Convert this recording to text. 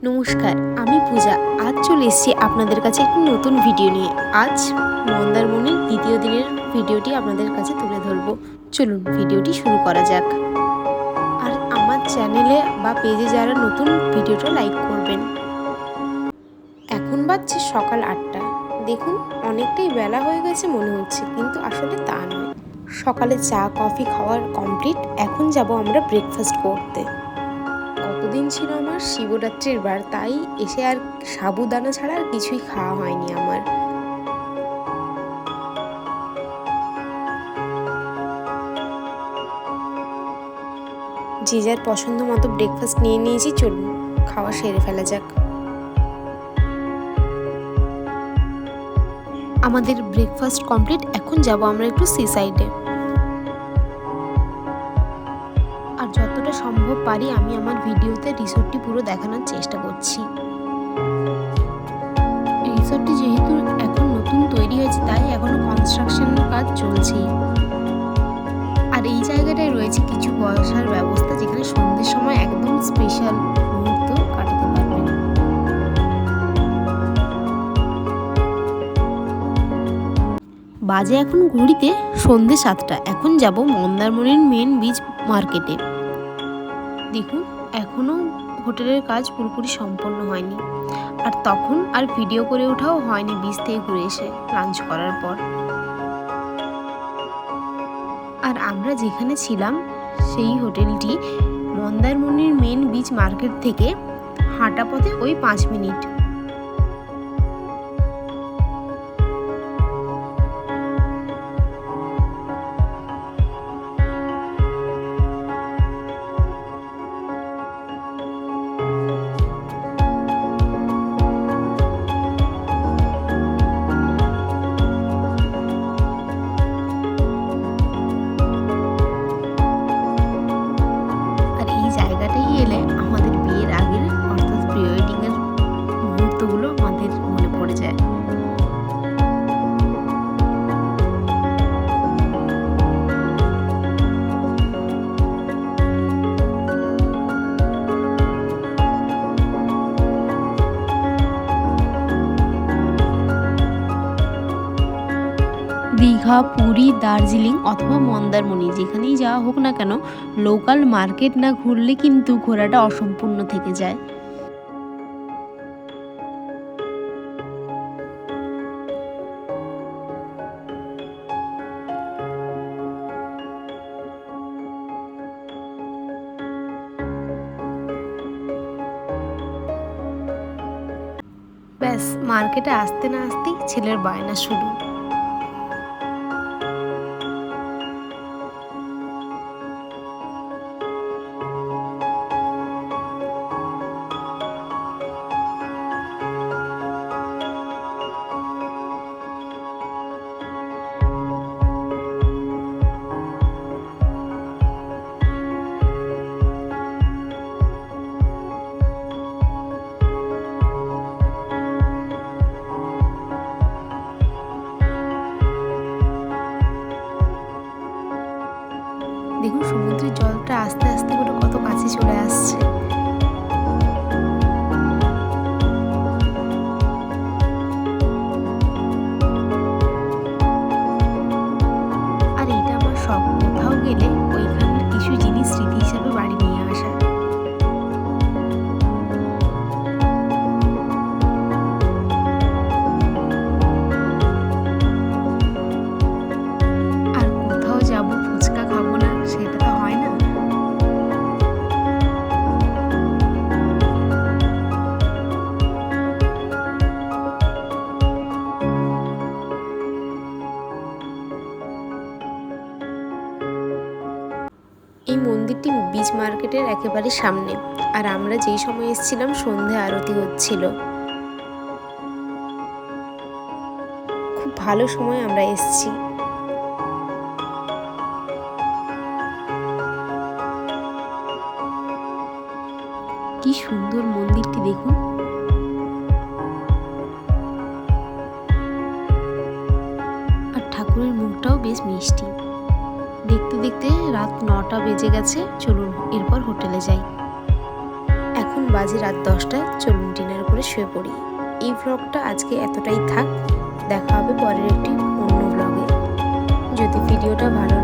নমস্কার, আমি পূজা। আজ চলে এসেছি আপনাদের কাছে একটি নতুন ভিডিও নিয়ে। আজ মন্দারমণির দ্বিতীয় দিনের ভিডিওটি আপনাদের কাছে তুলে ধরবো। চলুন ভিডিওটি শুরু করা যাক। আর আমার চ্যানেলে বা পেজে যারা নতুন, ভিডিওটা লাইক করবেন। এখন বাজছে সকাল 8টা। দেখুন, অনেকটাই বেলা হয়ে গেছে মনে হচ্ছে, কিন্তু আসলে তা নয়। সকালে চা কফি খাওয়ার কমপ্লিট। এখন যাব আমরা ব্রেকফাস্ট করতে। কতদিন ছিল আমার শিবরাত্রির বার, তাই এসে আর সাবুদানা ছাড়া আর কিছুই খাওয়া হয়নি আমার। যে যার পছন্দ মতো ব্রেকফাস্ট নিয়ে নিয়েছি, চলুন খাওয়া সেরে ফেলা যাক। আমাদের ব্রেকফাস্ট কমপ্লিট। এখন যাব আমরা একটু সি সাইডে। আর যতটা সম্ভব পারি আমি আমার ভিডিওতে রিসোর্টটি পুরো দেখানোর চেষ্টা করছি। রিসোর্টটি যেহেতু এখন নতুন তৈরি হয়েছে, তাই এখনো কনস্ট্রাকশনের কাজ চলছেই। আর এই জায়গাটায় রয়েছে কিছু বসার ব্যবস্থা, যেখানে সন্ধ্যের সময় একদম স্পেশাল মুহূর্ত কাটাতে পারবেন। বাজে এখন ঘড়িতে সন্ধ্যে 7টা। এখন যাব মন্দারমণির মেন বিচ মার্কেটে। দেখুন, এখনো হোটেলের কাজ পুরোপুরি সম্পন্ন হয়নি। আর তখন আর ভিডিও করে ওঠাও হয়নি বিচ থেকে ঘুরে এসে লাঞ্চ করার পর। আর আমরা যেখানে ছিলাম সেই হোটেলটি মন্দারমণির মেন বিচ মার্কেট থেকে হাঁটা পথে ওই 5 মিনিট। এলে আমাদের বিয়ের আগের অর্থাৎ প্রি ওয়েডিং এর মুহূর্তগুলো আমাদের মনে পড়ে যায়। দীঘা, পুরী, দার্জিলিং অথবা মন্দারমণি, যেখানেই যাওয়া হোক না কেন, লোকাল মার্কেট না ঘুরলে কিন্তু ঘোরাটা অসম্পূর্ণ থেকে যায়। ব্যাস, মার্কেটে আসতে না আসতেই ছেলের বায়না শুরু। দেখুন, সমুদ্রের জলটা আস্তে আস্তে করে কত কাছে চলে আসছে। আর এটা আমার শখ, কোথাও গেলে ওইখানের কিছু জিনিস স্মৃতি হিসাবে বাড়ি নিয়ে আসা। আর কোথাও যাবো, ফুচকা খাবো না, সেটা তো হয় না। এই মন্দিরটি বিচ মার্কেটের একেবারে সামনে। আর আমরা যেই সময় এসেছিলাম সন্ধে আরতি হচ্ছিল। খুব ভালো সময় আমরা এসেছি। কি সুন্দর মন্দিরটি দেখুন। আর ঠাকুরের মুখটাও বেশ মিষ্টি। দেখতে দেখতে রাত 9টা বেজে গেছে। চলুন এরপর হোটেলে যাই। এখন বাজে রাত 10টা, চলুন ডিনার করে শুয়ে পড়ি। এই ভ্লগটা আজকে এতটাই থাক, দেখা হবে পরের একটি অন্য ভ্লগে। যদি ভিডিওটা ভালো